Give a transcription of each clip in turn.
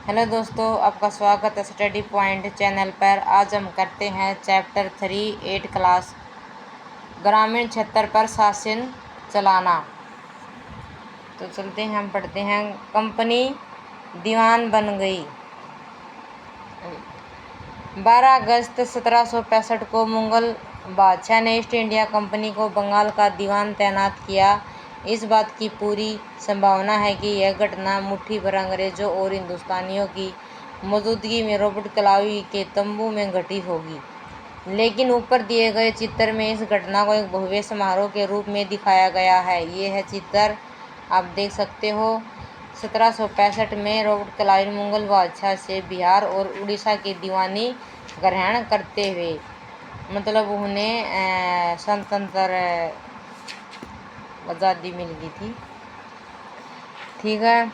Hello दोस्तों, आपका स्वागत है स्टडी पॉइंट चैनल पर। आज हम करते हैं चैप्टर 3 8 क्लास ग्रामीण क्षेत्र पर शासन चलाना। तो चलते हैं, हम पढ़ते हैं। कंपनी दीवान बन गई। 12 अगस्त 1765 को मुगल बादशाह ने ईस्ट इंडिया कंपनी को बंगाल का दीवान तैनात किया। इस बात की पूरी संभावना है कि यह घटना मुट्ठी भर अंग्रेजों और हिंदुस्तानियों की मौजूदगी में रॉबर्ट क्लाइव के तंबू में घटी होगी। लेकिन ऊपर दिए गए चित्र में इस घटना को एक भव्य समारोह के रूप में दिखाया गया है। ये है चित्र, आप देख सकते हो। 1765 में रॉबर्ट क्लाइव मुगल बादशाह से बिहार और उड़ीसा की दीवानी ग्रहण करते हुए, मतलब उन्हें स्वतंत्र आज़ादी मिल गई थी। ठीक है,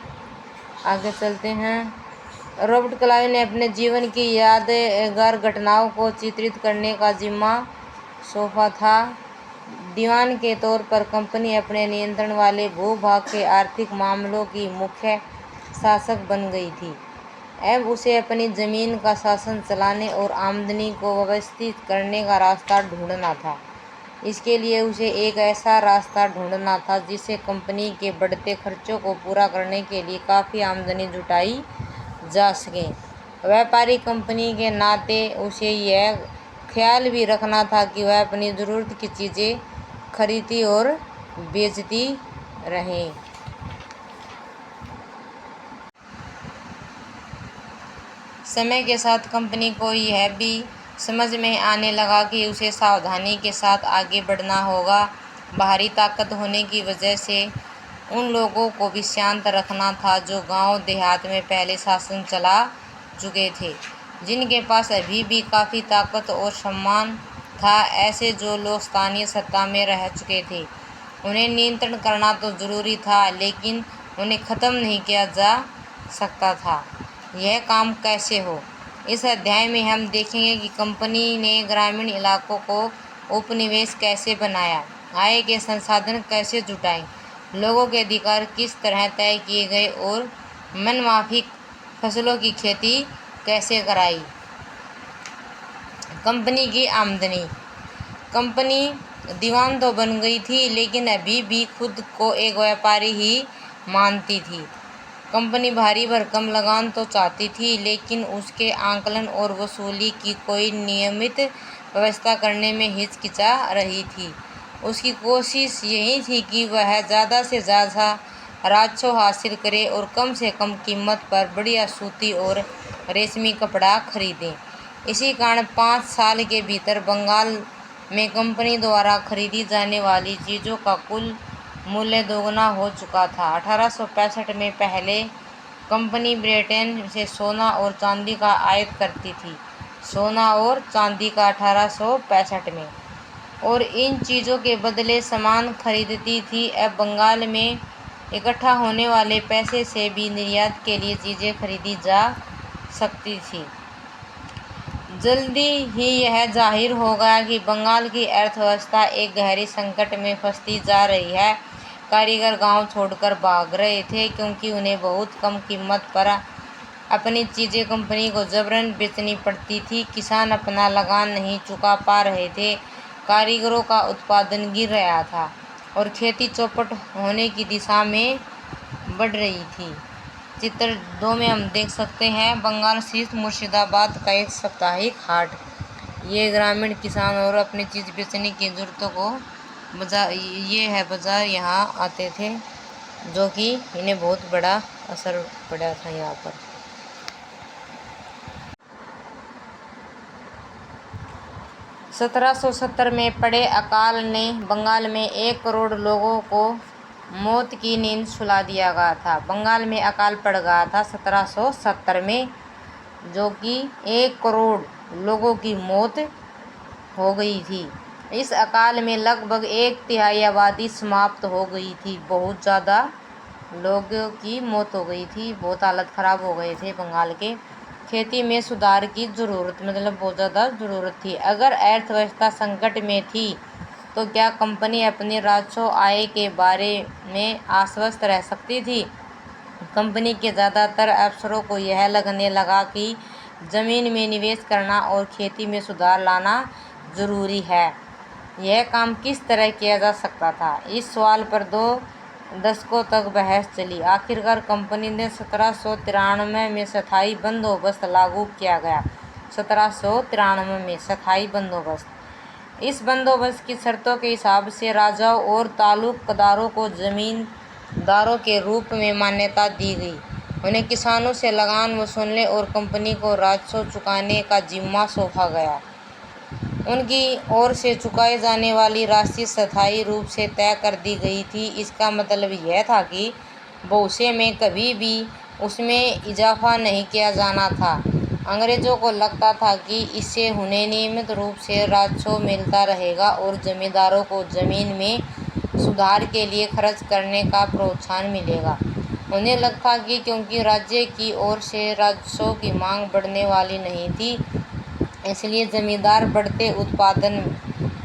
आगे चलते हैं। रॉबर्ट क्लाइव ने अपने जीवन की यादगार घटनाओं को चित्रित करने का जिम्मा सौंपा था। दीवान के तौर पर कंपनी अपने नियंत्रण वाले भूभाग के आर्थिक मामलों की मुख्य शासक बन गई थी। अब उसे अपनी जमीन का शासन चलाने और आमदनी को व्यवस्थित करने का रास्ता ढूंढना था। इसके लिए उसे एक ऐसा रास्ता ढूंढना था जिससे कंपनी के बढ़ते खर्चों को पूरा करने के लिए काफ़ी आमदनी जुटाई जा सके। व्यापारी कंपनी के नाते उसे यह ख्याल भी रखना था कि वह अपनी ज़रूरत की चीज़ें खरीदती और बेचती रहे। समय के साथ कंपनी को यह भी समझ में आने लगा कि उसे सावधानी के साथ आगे बढ़ना होगा। बाहरी ताकत होने की वजह से उन लोगों को भी शांत रखना था जो गांव देहात में पहले शासन चला चुके थे, जिनके पास अभी भी काफ़ी ताकत और सम्मान था। ऐसे जो लोग स्थानीय सत्ता में रह चुके थे, उन्हें नियंत्रण करना तो ज़रूरी था, लेकिन उन्हें ख़त्म नहीं किया जा सकता था। यह काम कैसे हो? इस अध्याय में हम देखेंगे कि कंपनी ने ग्रामीण इलाकों को उपनिवेश कैसे बनाया, आय के संसाधन कैसे जुटाए, लोगों के अधिकार किस तरह तय किए गए और मनमाफिक फसलों की खेती कैसे कराई। कंपनी की आमदनी। कंपनी दीवान तो बन गई थी, लेकिन अभी भी खुद को एक व्यापारी ही मानती थी। कंपनी भारी भरकम लगान तो चाहती थी, लेकिन उसके आकलन और वसूली की कोई नियमित व्यवस्था करने में हिचकिचा रही थी। उसकी कोशिश यही थी कि वह ज़्यादा से ज़्यादा राजस्व हासिल करे और कम से कम कीमत पर बढ़िया सूती और रेशमी कपड़ा खरीदे। इसी कारण 5 साल के भीतर बंगाल में कंपनी द्वारा खरीदी जाने वाली चीज़ों का कुल मूल्य दोगुना हो चुका था। 1865 में पहले कंपनी ब्रिटेन से सोना और चांदी का आयात करती थी। सोना और चांदी का 1865 में, और इन चीज़ों के बदले सामान खरीदती थी। अब बंगाल में इकट्ठा होने वाले पैसे से भी निर्यात के लिए चीज़ें खरीदी जा सकती थी। जल्दी ही यह जाहिर हो गया कि बंगाल की अर्थव्यवस्था एक गहरी संकट में फंसती जा रही है। कारीगर गांव छोड़कर भाग रहे थे क्योंकि उन्हें बहुत कम कीमत पर अपनी चीज़ें कंपनी को जबरन बेचनी पड़ती थी। किसान अपना लगान नहीं चुका पा रहे थे, कारीगरों का उत्पादन गिर रहा था और खेती चौपट होने की दिशा में बढ़ रही थी। चित्र 2 में हम देख सकते हैं बंगाल स्थित मुर्शिदाबाद का एक साप्ताहिक हाट। ये ग्रामीण किसान और अपनी चीज़ बेचने की ज़रूरतों को ये है बाज़ार, यहाँ आते थे, जो कि इन्हें बहुत बड़ा असर पड़ा था यहाँ पर। (1770) में पड़े अकाल ने बंगाल में 1 करोड़ लोगों को मौत की नींद सुला दिया गया था। बंगाल में अकाल पड़ गया था 1770 में, जो कि 1 करोड़ लोगों की मौत हो गई थी। इस अकाल में लगभग 1/3 आबादी समाप्त हो गई थी। बहुत ज़्यादा लोगों की मौत हो गई थी, बहुत हालत ख़राब हो गए थे बंगाल के। खेती में सुधार की ज़रूरत, मतलब बहुत ज़्यादा ज़रूरत थी। अगर अर्थव्यवस्था संकट में थी तो क्या कंपनी अपनी राजस्व आय के बारे में आश्वस्त रह सकती थी? कंपनी के ज़्यादातर अफसरों को यह लगने लगा कि ज़मीन में निवेश करना और खेती में सुधार लाना ज़रूरी है। यह काम किस तरह किया जा सकता था, इस सवाल पर 2 दशकों तक बहस चली। आखिरकार कंपनी ने 1793 में स्थायी बंदोबस्त लागू किया गया। 1793 में स्थायी बंदोबस्त। इस बंदोबस्त की शर्तों के हिसाब से राजाओं और तालुकदारों को जमींदारों के रूप में मान्यता दी गई। उन्हें किसानों से लगान वसूलने और कंपनी को राजस्व चुकाने का जिम्मा सौंपा गया। उनकी ओर से चुकाई जाने वाली राशि स्थायी रूप से तय कर दी गई थी। इसका मतलब यह था कि भविष्य में कभी भी उसमें इजाफा नहीं किया जाना था। अंग्रेजों को लगता था कि इससे उन्हें नियमित रूप से राजस्व मिलता रहेगा और जमींदारों को जमीन में सुधार के लिए खर्च करने का प्रोत्साहन मिलेगा। उन्हें लगता कि क्योंकि राज्य की ओर से राजस्व की मांग बढ़ने वाली नहीं थी, इसलिए जमींदार बढ़ते उत्पादन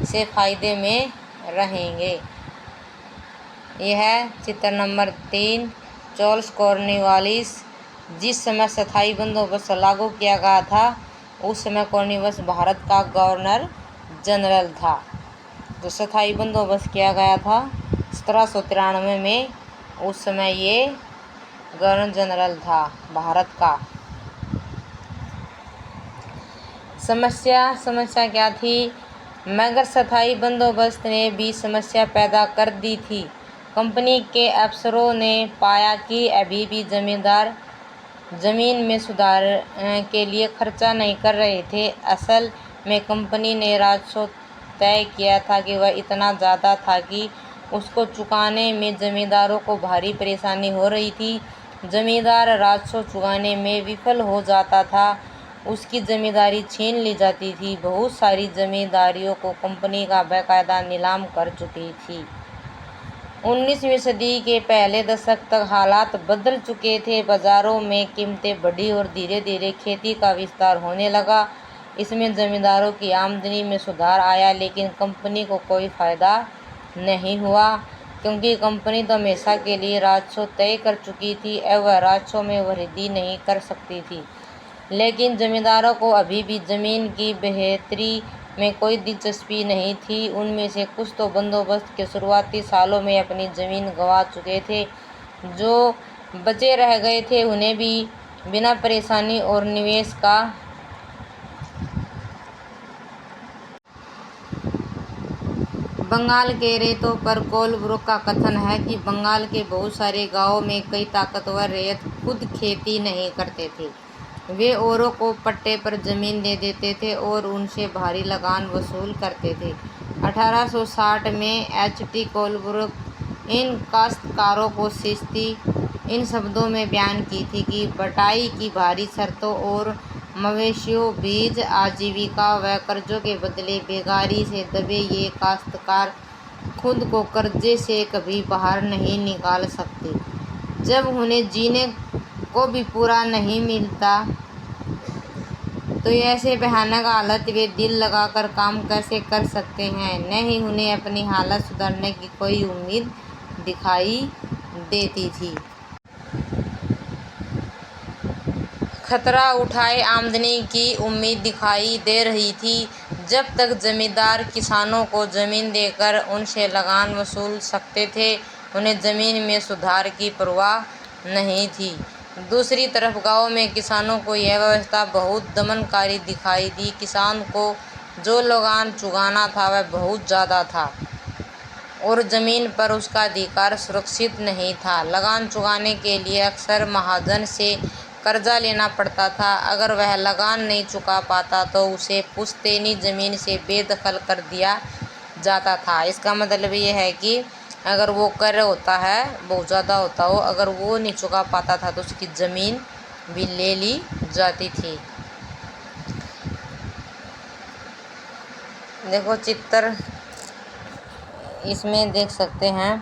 से फायदे में रहेंगे। यह चित्र नंबर 3 चार्ल्स कॉर्नवालिस। जिस समय स्थायी बंदोबस्त लागू किया गया था उस समय कॉर्नवालिस भारत का गवर्नर जनरल था। जो स्थायी बंदोबस्त किया गया था 1793 में, उस समय ये गवर्नर जनरल था भारत का। समस्या क्या थी? मगर स्थायी बंदोबस्त ने भी समस्या पैदा कर दी थी। कंपनी के अफसरों ने पाया कि अभी भी जमींदार जमीन में सुधार के लिए खर्चा नहीं कर रहे थे। असल में कंपनी ने राजस्व तय किया था कि वह इतना ज़्यादा था कि उसको चुकाने में जमींदारों को भारी परेशानी हो रही थी। जमींदार राजस्व चुकाने में विफल हो जाता था, उसकी जमींदारी छीन ली जाती थी। बहुत सारी जमींदारियों को कंपनी का बाकायदा नीलाम कर चुकी थी। 19वीं सदी के पहले दशक तक हालात बदल चुके थे। बाजारों में कीमतें बढ़ी और धीरे धीरे खेती का विस्तार होने लगा। इसमें जमींदारों की आमदनी में सुधार आया, लेकिन कंपनी को कोई फायदा नहीं हुआ, क्योंकि कंपनी तो हमेशा के लिए राजस्व तय कर चुकी थी। अब वह राजस्व में वृद्धि नहीं कर सकती थी। लेकिन जमींदारों को अभी भी जमीन की बेहतरी में कोई दिलचस्पी नहीं थी। उनमें से कुछ तो बंदोबस्त के शुरुआती सालों में अपनी जमीन गंवा चुके थे। जो बचे रह गए थे उन्हें भी बिना परेशानी और निवेश का बंगाल के रेतों पर कोलब्रुक का कथन है कि बंगाल के बहुत सारे गांवों में कई ताकतवर रैयत खुद खेती नहीं करते थे। वे औरों को पट्टे पर जमीन दे देते थे और उनसे भारी लगान वसूल करते थे। 1860 में H.T. कोलब्रुक इन काश्तकारों को शिस्ती इन शब्दों में बयान की थी कि बटाई की भारी शर्तों और मवेशियों, बीज, आजीविका व कर्जों के बदले बेगारी से दबे ये काश्तकार खुद को कर्जे से कभी बाहर नहीं निकाल सकते। जब उन्हें जीने को भी पूरा नहीं मिलता तो ऐसे भयानक हालत वे दिल लगाकर काम कैसे कर सकते हैं? न ही उन्हें अपनी हालत सुधरने की कोई उम्मीद दिखाई देती थी। खतरा उठाए आमदनी की उम्मीद दिखाई दे रही थी। जब तक जमींदार किसानों को जमीन देकर उनसे लगान वसूल सकते थे, उन्हें जमीन में सुधार की परवाह नहीं थी। दूसरी तरफ गांव में किसानों को यह व्यवस्था बहुत दमनकारी दिखाई दी। किसान को जो लगान चुकाना था वह बहुत ज़्यादा था और जमीन पर उसका अधिकार सुरक्षित नहीं था। लगान चुकाने के लिए अक्सर महाजन से कर्जा लेना पड़ता था। अगर वह लगान नहीं चुका पाता तो उसे पुश्तैनी जमीन से बेदखल कर दिया जाता था। इसका मतलब ये है कि अगर वो कर होता है बहुत ज़्यादा होता हो, अगर वो नहीं चुका पाता था तो उसकी ज़मीन भी ले ली जाती थी। देखो चित्र इसमें देख सकते हैं।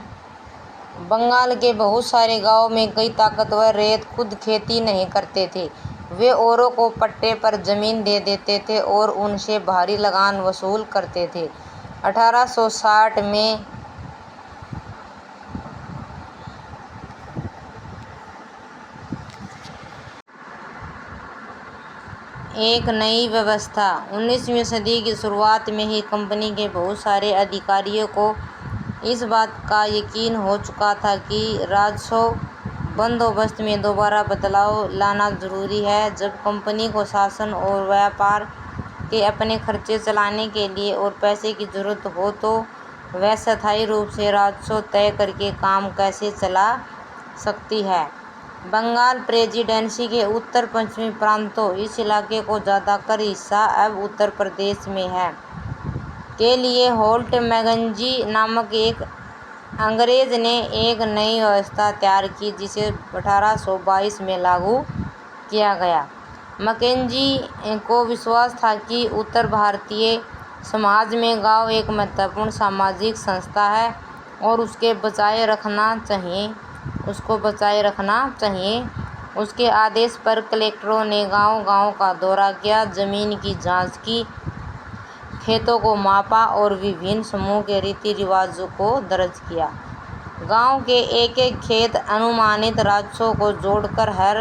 बंगाल के बहुत सारे गांवों में कई ताकतवर रैयत खुद खेती नहीं करते थे। वे औरों को पट्टे पर जमीन दे देते थे और उनसे भारी लगान वसूल करते थे। 1860 में एक नई व्यवस्था। 19वीं सदी की शुरुआत में ही कंपनी के बहुत सारे अधिकारियों को इस बात का यकीन हो चुका था कि राजस्व बंदोबस्त में दोबारा बदलाव लाना जरूरी है। जब कंपनी को शासन और व्यापार के अपने खर्चे चलाने के लिए और पैसे की जरूरत हो तो वह स्थायी रूप से राजस्व तय करके काम कैसे चला सकती है। बंगाल प्रेसिडेंसी के उत्तर पश्चिमी प्रांतों, इस इलाके को ज़्यादातर हिस्सा अब उत्तर प्रदेश में है, के लिए होल्ट मैकेंजी नामक एक अंग्रेज ने एक नई व्यवस्था तैयार की जिसे 1822 में लागू किया गया। मैकेंजी को विश्वास था कि उत्तर भारतीय समाज में गांव एक महत्वपूर्ण सामाजिक संस्था है और उसको बचाए रखना चाहिए। उसके आदेश पर कलेक्टरों ने गांव-गांव का दौरा किया, जमीन की जांच की, खेतों को मापा और विभिन्न समूह के रीति रिवाजों को दर्ज किया। गांव के एक-एक खेत अनुमानित राजस्व को जोड़कर हर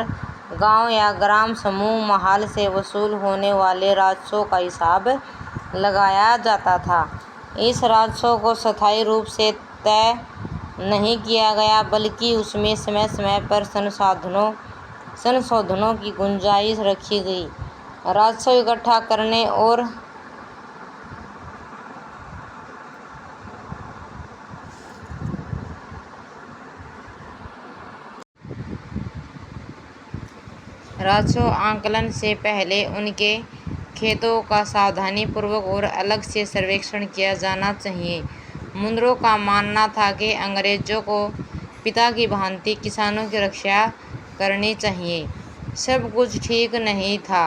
गांव या ग्राम समूह महाल से वसूल होने वाले राजस्व का हिसाब लगाया जाता था। इस राजस्व को स्थायी रूप से तय नहीं किया गया, बल्कि उसमें समय-समय पर संशोधनों की गुंजाइश रखी गई। राजस्व इकट्ठा करने और राजस्व आकलन से पहले उनके खेतों का सावधानीपूर्वक और अलग से सर्वेक्षण किया जाना चाहिए। मुनरो का मानना था कि अंग्रेजों को पिता की भांति किसानों की रक्षा करनी चाहिए। सब कुछ ठीक नहीं था।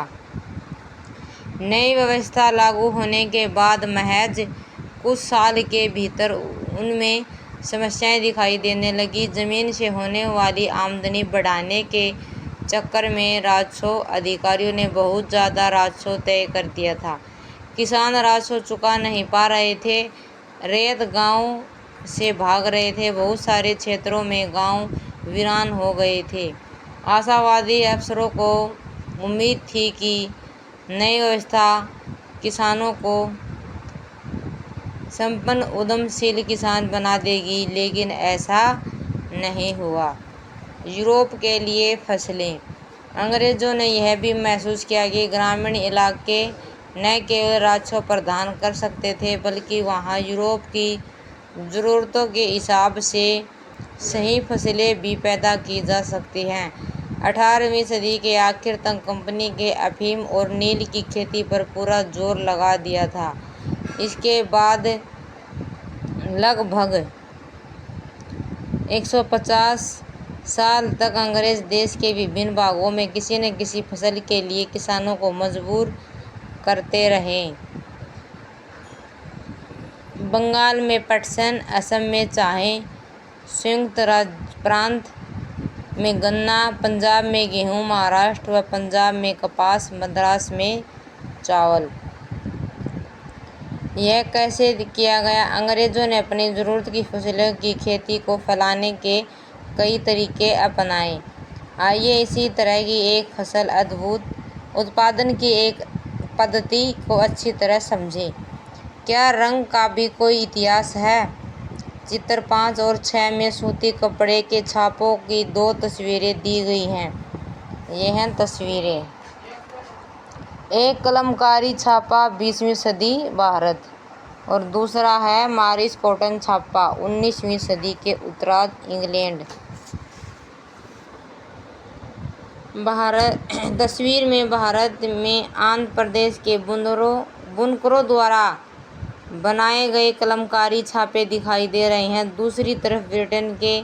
नई व्यवस्था लागू होने के बाद महज कुछ साल के भीतर उनमें समस्याएं दिखाई देने लगी। जमीन से होने वाली आमदनी बढ़ाने के चक्कर में राजस्व अधिकारियों ने बहुत ज़्यादा राजस्व तय कर दिया था। किसान राजस्व चुका नहीं पा रहे थे, रैयत गांव से भाग रहे थे, बहुत सारे क्षेत्रों में गांव वीरान हो गए थे। आशावादी अफसरों को उम्मीद थी कि नई व्यवस्था किसानों को संपन्न उद्यमशील किसान बना देगी, लेकिन ऐसा नहीं हुआ। यूरोप के लिए फसलें। अंग्रेजों ने यह भी महसूस किया कि ग्रामीण इलाके न केवल राजस्व प्रदान कर सकते थे, बल्कि वहाँ यूरोप की ज़रूरतों के हिसाब से सही फसलें भी पैदा की जा सकती हैं। 18वीं सदी के आखिर तक कंपनी के अफीम और नील की खेती पर पूरा जोर लगा दिया था। इसके बाद लगभग 150 साल तक अंग्रेज देश के विभिन्न भागों में किसी न किसी फसल के लिए किसानों को मजबूर करते रहे। बंगाल में पटसन, असम में चाय, संयुक्त राज्य प्रांत में गन्ना, पंजाब में गेहूं, महाराष्ट्र व पंजाब में कपास, मद्रास में चावल। यह कैसे किया गया? अंग्रेजों ने अपनी ज़रूरत की फसलों की खेती को फैलाने के कई तरीके अपनाए। आइए इसी तरह की एक फसल उत्पादन की एक पद्धति को अच्छी तरह समझें। क्या रंग का भी कोई इतिहास है? चित्र 5 और 6 में सूती कपड़े के छापों की 2 तस्वीरें दी गई हैं। ये हैं तस्वीरें। एक कलमकारी छापा 20वीं सदी भारत और दूसरा है मॉरिस कॉटन छापा 19वीं सदी के उत्तरार्ध इंग्लैंड। तस्वीर में भारत में आंध्र प्रदेश के बुनकरों द्वारा बनाए गए कलमकारी छापे दिखाई दे रहे हैं। दूसरी तरफ ब्रिटेन के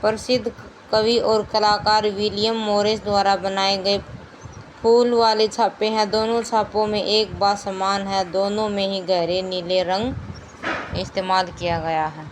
प्रसिद्ध कवि और कलाकार विलियम मोरिस द्वारा बनाए गए फूल वाले छापे हैं। दोनों छापों में एक बात समान है, दोनों में ही गहरे नीले रंग इस्तेमाल किया गया है।